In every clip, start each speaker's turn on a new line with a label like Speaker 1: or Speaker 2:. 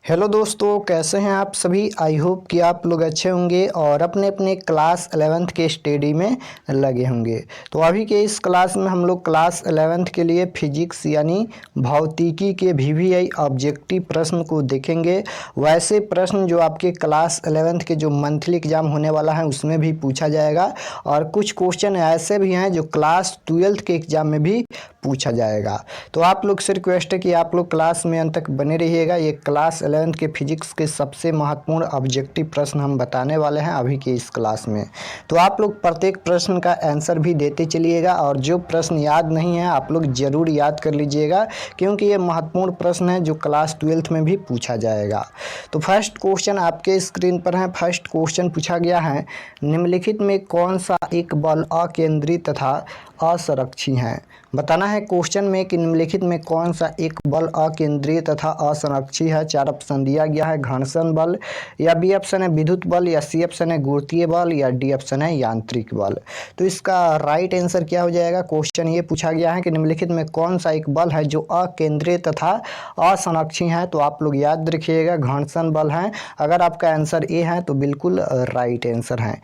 Speaker 1: Hello दोस्तों, कैसे हैं आप सभी। आई होप कि आप लोग अच्छे होंगे और अपने अपने क्लास 11th के स्टडी में लगे होंगे। तो अभी के इस क्लास में हम लोग क्लास 11th के लिए फिजिक्स यानी भौतिकी के वीवीआई ऑब्जेक्टिव प्रश्न को देखेंगे। वैसे प्रश्न जो आपके क्लास 11th के जो मंथली एग्जाम होने वाला है उसमें भी पूछा जाएगा और कुछ क्वेश्चन ऐसे भी हैं जो क्लास 12th के एग्जाम में भी पूछा जाएगा। तो आप लोग से रिक्वेस्ट है कि आप लोग क्लास में अंत तक बने रहिएगा। ये क्लास 11th के फिजिक्स के सबसे महत्वपूर्ण ऑब्जेक्टिव प्रश्न हम बताने वाले हैं अभी के इस क्लास में। तो आप लोग प्रत्येक प्रश्न का आंसर भी देते चलिएगा और जो प्रश्न याद नहीं है आप लोग ज़रूर याद कर लीजिएगा, क्योंकि ये महत्वपूर्ण प्रश्न है जो क्लास 12th में भी पूछा जाएगा। तो फर्स्ट क्वेश्चन आपके स्क्रीन पर है। फर्स्ट क्वेश्चन पूछा गया है, निम्नलिखित में कौन सा एक बल अकेंद्रित तथा असंरक्षी है। बताना है क्वेश्चन में कि निम्नलिखित में कौन सा एक बल अकेंद्रीय तथा असंरक्षी है। चार ऑप्शन दिया गया है, घर्षण बल, या बी ऑप्शन है विद्युत बल, या सी ऑप्शन है गुरुत्वीय बल, या डी ऑप्शन है यांत्रिक बल। तो इसका राइट आंसर क्या हो जाएगा। क्वेश्चन ये पूछा गया है कि निम्नलिखित में कौन सा एक बल है जो अकेंद्रीय तथा असंरक्षी है। तो आप लोग याद रखिएगा घर्षण बल है। अगर आपका आंसर ए है तो बिल्कुल राइट आंसर है।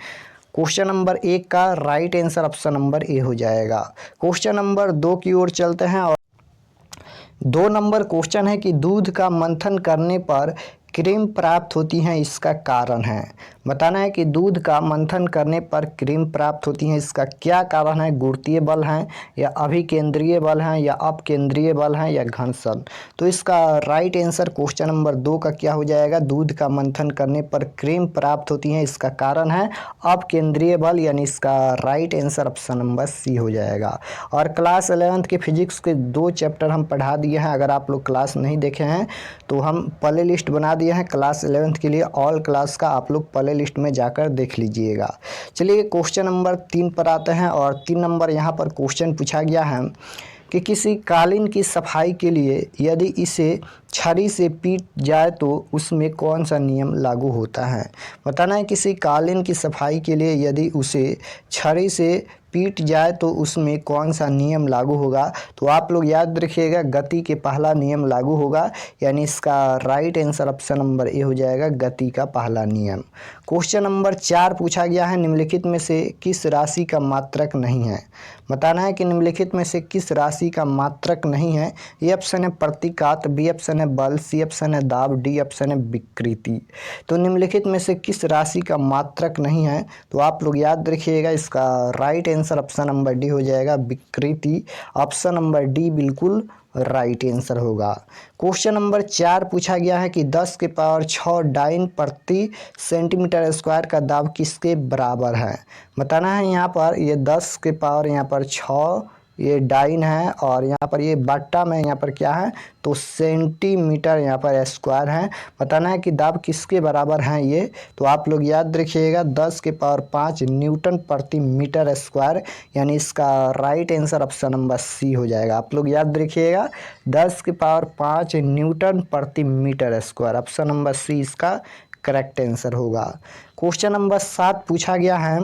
Speaker 1: क्वेश्चन नंबर 1 का right answer option number A हो जाएगा। क्वेश्चन नंबर 2 की ओर चलते हैं और 2 नंबर क्वेश्चन है कि दूध का मंथन करने पर क्रीम प्राप्त होती है, इसका कारण है। बताना है कि दूध का मंथन करने पर क्रीम प्राप्त होती है, इसका क्या कारण है। गुरुत्वीय बल है, या अभिकेंद्रीय बल है, या अपकेंद्रीय बल है, या घर्षण। तो इसका राइट आंसर क्वेश्चन नंबर 2 का क्या हो जाएगा। दूध का मंथन करने पर क्रीम प्राप्त होती है, इसका कारण है अपकेंद्रीय बल, यानी इसका right answer option number C हो जाएगा। और क्लास 11th के फिजिक्स के 2 चैप्टर हम पढ़ा दिए हैं। अगर आप लोग क्लास नहीं देखे हैं तो हम प्ले लिस्ट बना दिए हैं क्लास 11th के लिए। ऑल क्लास का आप लोग प्ले लिस्ट में जाकर देख लीजिएगा। चलिए क्वेश्चन नंबर 3 पर आते हैं और 3 नंबर यहाँ पर क्वेश्चन पूछा गया है कि किसी कालीन की सफाई के लिए यदि इसे छड़ी से पीट जाए तो उसमें कौन सा नियम लागू होता है। बताना है किसी कालीन की सफाई के लिए यदि उसे छड़ी से पीट जाए तो उसमें कौन सा नियम लागू होगा। तो आप लोग याद रखिएगा गति के पहला नियम लागू होगा, यानी इसका right answer option number A हो जाएगा, गति का पहला नियम। क्वेश्चन नंबर 4 पूछा गया है, निम्नलिखित में से किस राशि का मात्रक नहीं है। बताना है कि निम्नलिखित में से किस राशि का मात्रक नहीं है। ए ऑप्शन है प्रतीकात, बी ऑप्शन है बल, सी ऑप्शन है दाब, डी ऑप्शन है विकृति। तो निम्नलिखित में से किस राशि का मात्रक नहीं है। तो आप लोग याद रखिएगा इसका right answer option number D हो जाएगा, विकृति। ऑप्शन नंबर डी बिल्कुल राइट आंसर होगा। क्वेश्चन नंबर 4 पूछा गया है कि 10 के पावर 6 डाइन प्रति सेंटीमीटर स्क्वायर का दाब किसके बराबर है। बताना है यहाँ पर ये 10 के पावर यहाँ पर 6 ये डाइन है और यहाँ पर ये बट्टा में यहाँ पर क्या है तो सेंटीमीटर यहाँ पर स्क्वायर है। बताना है कि दाब किसके बराबर हैं ये। तो आप लोग याद रखिएगा 10 के पावर 5 न्यूटन प्रति मीटर स्क्वायर, यानी इसका right answer option number C हो जाएगा। आप लोग याद रखिएगा 10 के पावर 5 न्यूटन प्रति metre square, option number C इसका करेक्ट आंसर होगा। क्वेश्चन नंबर 7 पूछा गया है,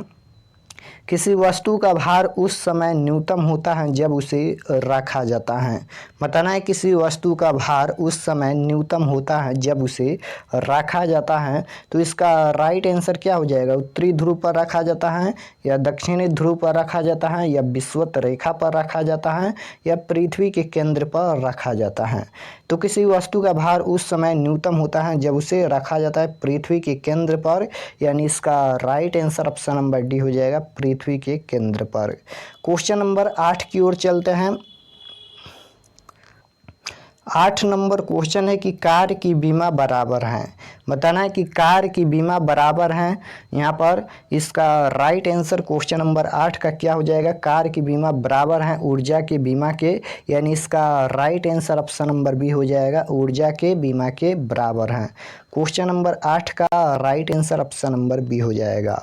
Speaker 1: किसी वस्तु का भार उस समय न्यूनतम होता है जब उसे रखा जाता है। बताना है किसी वस्तु का भार उस समय न्यूनतम होता है जब उसे रखा जाता है। तो इसका राइट आंसर क्या हो जाएगा। उत्तरी ध्रुव पर रखा जाता है, या दक्षिणी ध्रुव पर रखा जाता है, या विषुवत रेखा पर रखा जाता है, या पृथ्वी के केंद्र पर रखा जाता है। तो किसी वस्तु का भार उस समय न्यूनतम होता है जब उसे रखा जाता है पृथ्वी के केंद्र पर, यानी इसका right answer option number D हो जाएगा, पृथ्वी के केंद्र पर। क्वेश्चन नंबर 8 की ओर चलते हैं। 8 नंबर क्वेश्चन है कि कार की बीमा बराबर है। बताना है कि कार की बीमा बराबर है। यहाँ पर इसका राइट आंसर क्वेश्चन नंबर 8 का क्या हो जाएगा। कार की बीमा बराबर है ऊर्जा के बीमा के, यानी इसका right answer option number B हो जाएगा, ऊर्जा के बीमा के बराबर है। क्वेश्चन नंबर 8 का right answer option number B हो जाएगा।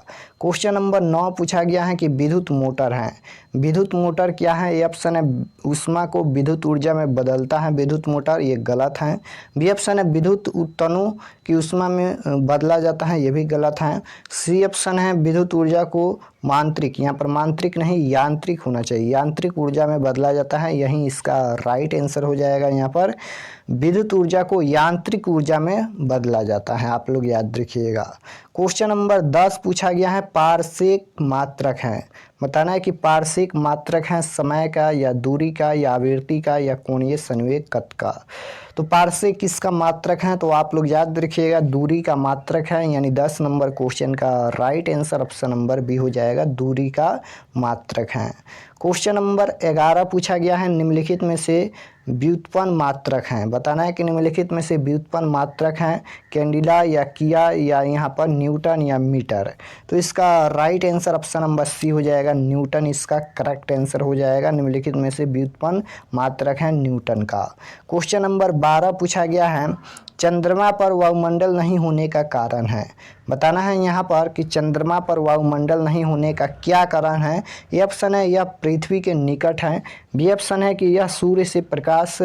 Speaker 1: क्वेश्चन नंबर 9 पूछा गया है कि विद्युत मोटर है। विद्युत मोटर क्या है। ए ऑप्शन है ऊष्मा को विद्युत ऊर्जा में बदलता है विद्युत मोटर, ये गलत है। बी ऑप्शन है विद्युत तनु की ऊष्मा में बदला जाता है, ये भी गलत है। सी ऑप्शन है विद्युत ऊर्जा को मांत्रिक, यहाँ पर मांत्रिक नहीं यांत्रिक होना चाहिए, यांत्रिक ऊर्जा में बदला जाता है, यही इसका राइट आंसर हो जाएगा यहाँ पर। विद्युत ऊर्जा को यांत्रिक ऊर्जा में बदला जाता है, आप लोग याद रखिएगा। क्वेश्चन नंबर 10 पूछा गया है पारसेक मात्रक है। बताना है कि पारसेक मात्रक है समय का या दूरी का या आवृत्ति का या कोणीय संवेग का। तो पारसेक किसका मात्रक है, तो आप लोग याद रखिएगा दूरी का मात्रक है, यानी 10 नंबर क्वेश्चन का right answer option number B हो जाएगा, दूरी का मात्रक है। क्वेश्चन नंबर 11 पूछा गया है निम्नलिखित में से व्युत्पन्न मात्रक हैं। बताना है कि निम्नलिखित में से व्युत्पन्न मात्रक हैं कैंडिला या किया या यहाँ पर न्यूटन या मीटर। तो इसका right answer option number C हो जाएगा, न्यूटन इसका करेक्ट आंसर हो जाएगा। निम्नलिखित में से व्युत्पन्न मात्रक है न्यूटन का। क्वेश्चन नंबर 12 पूछा गया है चंद्रमा पर वायुमंडल नहीं होने का कारण है। बताना है यहाँ पर कि चंद्रमा पर वायुमंडल नहीं होने का क्या कारण है। ए ऑप्शन है यह पृथ्वी के निकट है, बी ऑप्शन है कि यह सूर्य से प्रकाश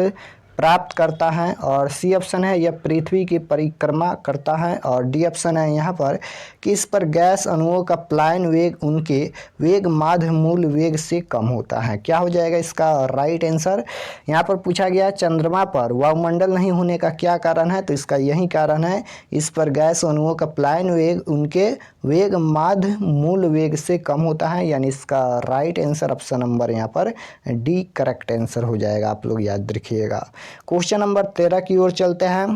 Speaker 1: प्राप्त करता है, और सी ऑप्शन है यह पृथ्वी की परिक्रमा करता है, और डी ऑप्शन है यहाँ पर कि इस पर गैस अणुओं का पलायन वेग उनके वेग माध्य मूल वेग से कम होता है। क्या हो जाएगा इसका राइट आंसर। यहाँ पर पूछा गया चंद्रमा पर वायुमंडल नहीं होने का क्या कारण है, तो इसका यही कारण है, इस पर गैस अणुओं का पलायन वेग उनके वेग माध्य मूल वेग से कम होता है, यानी इसका राइट आंसर ऑप्शन नंबर यहाँ पर डी करेक्ट आंसर हो जाएगा, आप लोग याद रखिएगा। क्वेश्चन नंबर 13 की ओर चलते हैं।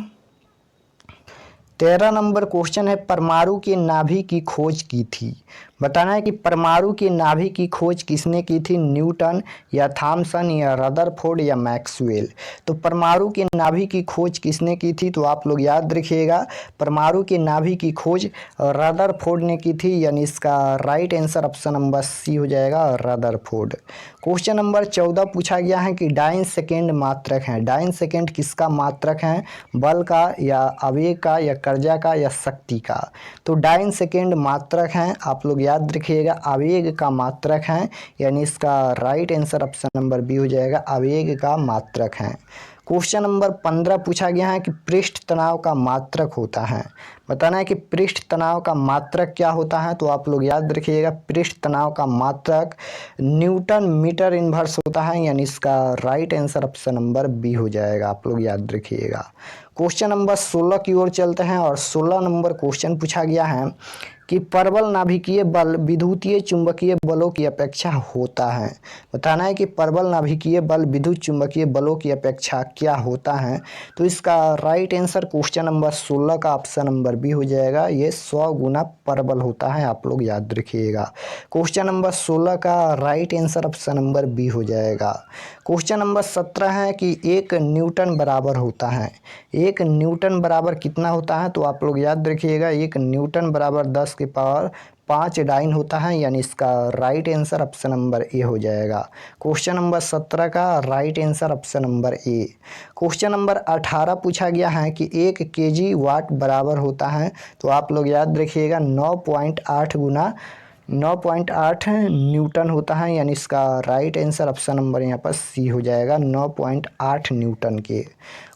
Speaker 1: 13 नंबर क्वेश्चन है परमाणु की नाभि की खोज की थी। बताना है कि परमाणु की नाभि की खोज किसने की थी, न्यूटन या थॉमसन या रदरफोर्ड या मैक्सवेल। तो परमाणु की नाभि की खोज किसने की थी, तो आप लोग याद रखिएगा परमाणु की नाभि की खोज रदरफोर्ड ने की थी, यानी इसका right answer option number C हो जाएगा, रदरफोर्ड। क्वेश्चन नंबर 14 पूछा गया है कि डाइन सेकेंड मात्रक है। डाइन सेकेंड किसका मात्रक है, बल का या आवेग का या कर्जा का या शक्ति का। तो डाइन सेकेंड मात्रक है, आप लोग याद रखिएगा आवेग का मात्रक है, यानी इसका right answer option number B हो जाएगा, आवेग का मात्रक है। क्वेश्चन नंबर 15 पूछा गया है कि पृष्ठ तनाव का मात्रक होता है। बताना है कि पृष्ठ तनाव का मात्रक क्या होता है, तो आप लोग याद रखिएगा पृष्ठ तनाव का मात्रक न्यूटन मीटर इनवर्स होता है, यानी इसका right answer option number B हो जाएगा, आप लोग याद रखिएगा। क्वेश्चन नंबर 16 की ओर चलते हैं, और 16 नंबर क्वेश्चन पूछा गया है कि परवल नाभिकीय बल विद्युतीय चुंबकीय बलों की अपेक्षा होता है। बताना है कि परवल नाभिकीय बल विद्युत चुंबकीय बलों की अपेक्षा क्या होता है, तो इसका राइट आंसर क्वेश्चन नंबर 16 का ऑप्शन नंबर बी हो जाएगा, ये 100 गुना परबल होता है, आप लोग याद रखिएगा। क्वेश्चन नंबर 16 का right answer option number B हो जाएगा। क्वेश्चन नंबर 17 है कि 1 न्यूटन बराबर होता है। 1 न्यूटन बराबर कितना होता है, तो आप लोग याद रखिएगा 1 न्यूटन बराबर 10 की पावर 5 डाइन होता है, यानी इसका right answer option number A हो जाएगा। क्वेश्चन नंबर 17 का right answer option number A. Question number 18 पूछा गया है कि 1 केजी वाट बराबर होता है, तो आप लोग याद रखिएगा 9.8 गुना 9.8 न्यूटन होता है, यानी इसका राइट आंसर ऑप्शन नंबर यहाँ पर सी हो जाएगा, 9.8 न्यूटन के।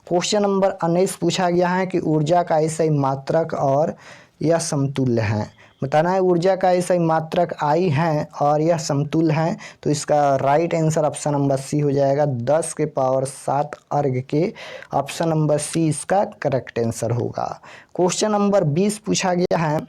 Speaker 1: क्वेश्चन नंबर 19 पूछा गया है कि ऊर्जा का ऐसा मात्रक और यह समतुल्य है। बताना है ऊर्जा का ऐसा मात्रक आई है और यह समतुल्य है, तो इसका right answer option number C हो जाएगा, 10 के पावर 7 अर्ग के। ऑप्शन नंबर सी इसका करेक्ट आंसर होगा। क्वेश्चन नंबर 20 पूछा गया है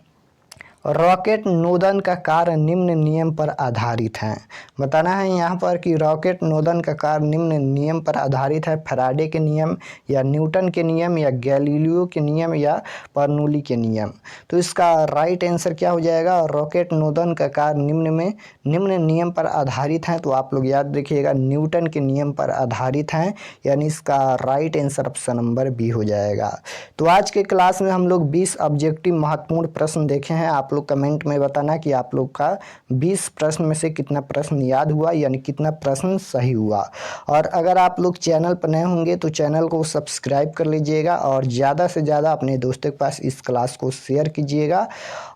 Speaker 1: रॉकेट नोदन का कार्य निम्न नियम पर आधारित है। बताना है यहाँ पर कि रॉकेट नोदन का कार्य निम्न नियम पर आधारित है, फैराडे के नियम या न्यूटन के नियम या गैलीलियो के नियम या बर्नौली के नियम। तो इसका राइट आंसर क्या हो जाएगा, रॉकेट नोदन का कार्य निम्न नियम पर आधारित है, तो आप लोग याद रखिएगा न्यूटन के नियम पर आधारित हैं, यानी इसका right answer option number B हो जाएगा। तो आज के क्लास में हम लोग 20 ऑब्जेक्टिव महत्वपूर्ण प्रश्न देखे हैं। आप लोग कमेंट में बताना कि आप लोग का 20 प्रश्न में से कितना प्रश्न याद हुआ, यानी कितना प्रश्न सही हुआ। और अगर आप लोग चैनल पर नए होंगे तो चैनल को सब्सक्राइब कर लीजिएगा, और ज़्यादा से ज़्यादा अपने दोस्तों के पास इस क्लास को शेयर कीजिएगा।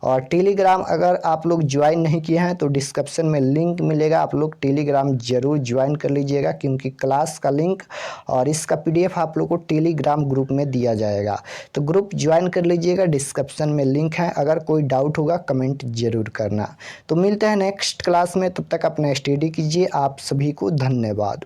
Speaker 1: और टेलीग्राम अगर आप लोग ज्वाइन नहीं किए हैं तो डिस्क्रिप्शन में लिंक मिलेगा, आप लोग टेलीग्राम जरूर ज्वाइन कर लीजिएगा, क्योंकि क्लास का लिंक और इसका PDF आप लोग को टेलीग्राम ग्रुप में दिया जाएगा। तो ग्रुप ज्वाइन कर लीजिएगा, डिस्क्रिप्शन में लिंक है। अगर कोई डाउट होगा कमेंट जरूर करना। तो मिलते हैं नेक्स्ट क्लास में, तब तक अपना स्टडी कीजिए। आप सभी को धन्यवाद।